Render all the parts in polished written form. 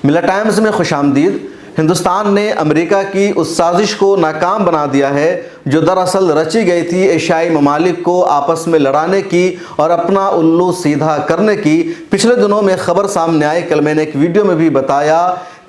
मिला टाइम्स में खुश आमदीद। हिंदुस्तान ने अमेरिका की उस साजिश को नाकाम बना दिया है जो दरअसल रची गई थी एशियाई ममालिक को आपस में लड़ाने की और अपना उल्लू सीधा करने की। पिछले दिनों में खबर सामने आई, कल मैंने एक वीडियो में भी बताया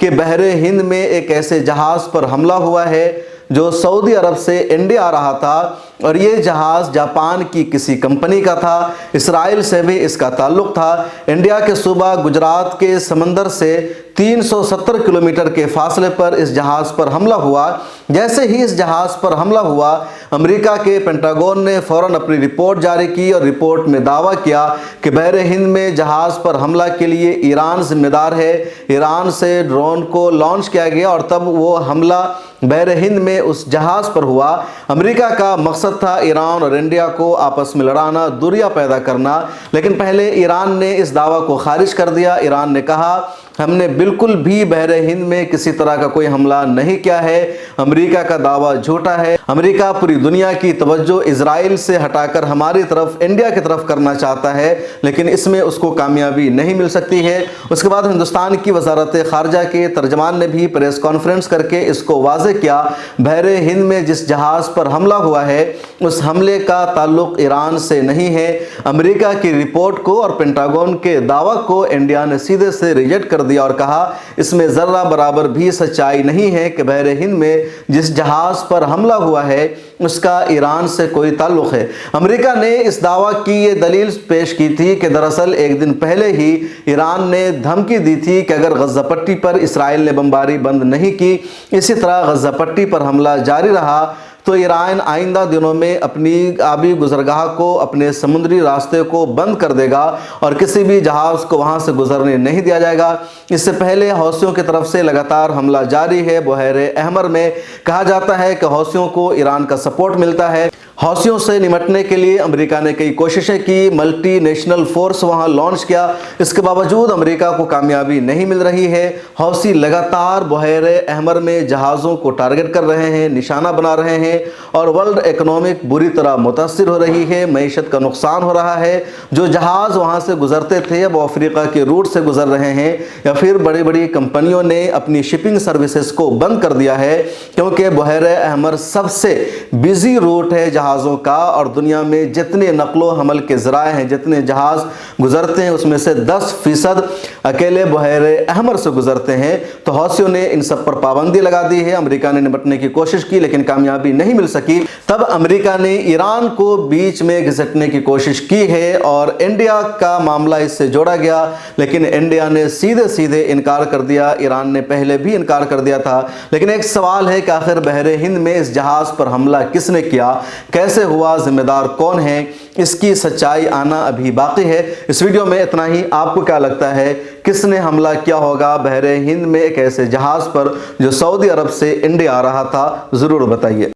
कि बहरे हिंद में एक ऐसे जहाज़ पर हमला हुआ है जो सऊदी अरब से इंडिया आ रहा था, और ये जहाज़ जापान की किसी कंपनी का था। इसराइल से भी इसका ताल्लुक़ था। इंडिया के सूबा गुजरात के समंदर से 370 किलोमीटर के फासले पर इस जहाज़ पर हमला हुआ। जैसे ही इस जहाज़ पर हमला हुआ, अमेरिका के पेंटागन ने फ़ौरन अपनी रिपोर्ट जारी की और रिपोर्ट में दावा किया कि बहरे हिंद में जहाज़ पर हमला के लिए ईरान जिम्मेदार है। ईरान से ड्रोन को लॉन्च किया गया और तब वो हमला बहरे हिंद में उस जहाज़ पर हुआ। अमेरिका का मकसद था ईरान और इंडिया को आपस में लड़ाना, दूरियां पैदा करना, लेकिन पहले ईरान ने इस दावा को खारिज कर दिया। ईरान ने कहा, हमने बिल्कुल भी बहरे हिंद में किसी तरह का कोई हमला नहीं किया है, अमेरिका का दावा झूठा है। अमेरिका पूरी दुनिया की तवज्जो इजराइल से हटाकर हमारी तरफ, इंडिया की तरफ करना चाहता है, लेकिन इसमें उसको कामयाबी नहीं मिल सकती है। उसके बाद हिंदुस्तान की वजारत खारजा के तर्जमान ने भी प्रेस कॉन्फ्रेंस करके इसको वाज़ेह किया, बहरे हिंद में जिस जहाज़ पर हमला हुआ है उस हमले का ताल्लुक़ ईरान से नहीं है। अमेरिका की रिपोर्ट को और पेंटागन के दावा को इंडिया ने सीधे से रिजेक्ट कर दिया और कहा, इसमें ज़र्रा बराबर भी सच्चाई नहीं है कि बहरे हिंद में जिस जहाज़ पर हमला हुआ है उसका ईरान से कोई ताल्लुक़ है। अमेरिका ने इस दावा की ये दलील पेश की थी कि दरअसल एक दिन पहले ही ईरान ने धमकी दी थी कि अगर गज़ा पट्टी पर इसराइल ने बमबारी बंद नहीं की, इसी तरह गज़ा पट्टी पर हमला जारी रहा, तो ईरान आइंदा दिनों में अपनी आबी गुजरगाह को, अपने समुद्री रास्ते को बंद कर देगा और किसी भी जहाज़ को वहां से गुजरने नहीं दिया जाएगा। इससे पहले हौसियों की तरफ से लगातार हमला जारी है। बहरे अहमर में कहा जाता है कि हौसियों को ईरान का सपोर्ट मिलता है। हौसियों से निपटने के लिए अमेरिका ने कई कोशिशें की, मल्टी नेशनल फोर्स वहां लॉन्च किया, इसके बावजूद अमेरिका को कामयाबी नहीं मिल रही है। हौसी लगातार बहरे अहमर में जहाज़ों को टारगेट कर रहे हैं, निशाना बना रहे हैं और वर्ल्ड इकोनॉमिक बुरी तरह मुतासिर हो रही है, मईशत का नुकसान हो रहा है। जो जहाज़ वहाँ से गुजरते थे अब अफ्रीका के रूट से गुजर रहे हैं, या फिर बड़ी बड़ी कंपनियों ने अपनी शिपिंग सर्विसेज को बंद कर दिया है, क्योंकि बहरे अहमर सबसे बिजी रूट है जहाज़ों का, और दुनिया में जितने नकलो हमल के ज़राए हैं, जितने जहाज़ गुजरते हैं, उसमें से 10% अकेले बहरे अहमर से गुजरते हैं। तो हौसियों ने इन सब पर पाबंदी लगा दी है। अमेरिका ने निपटने की कोशिश की लेकिन कामयाबी नहीं मिल सकी। तब अमेरिका ने ईरान को बीच में घिसटने की कोशिश की है और इंडिया का मामला इससे जोड़ा गया, लेकिन इंडिया ने सीधे सीधे इनकार कर दिया। ईरान ने पहले भी इनकार कर दिया था। लेकिन एक सवाल है कि आखिर बहरे हिंद में इस जहाज़ पर हमला किसने किया, कैसे हुआ, जिम्मेदार कौन है, इसकी सच्चाई आना अभी बाकी है। इस वीडियो में इतना ही। आपको क्या लगता है किसने हमला किया होगा बहरे हिंद में एक ऐसे जहाज़ पर जो सऊदी अरब से इंडिया आ रहा था? ज़रूर बताइए।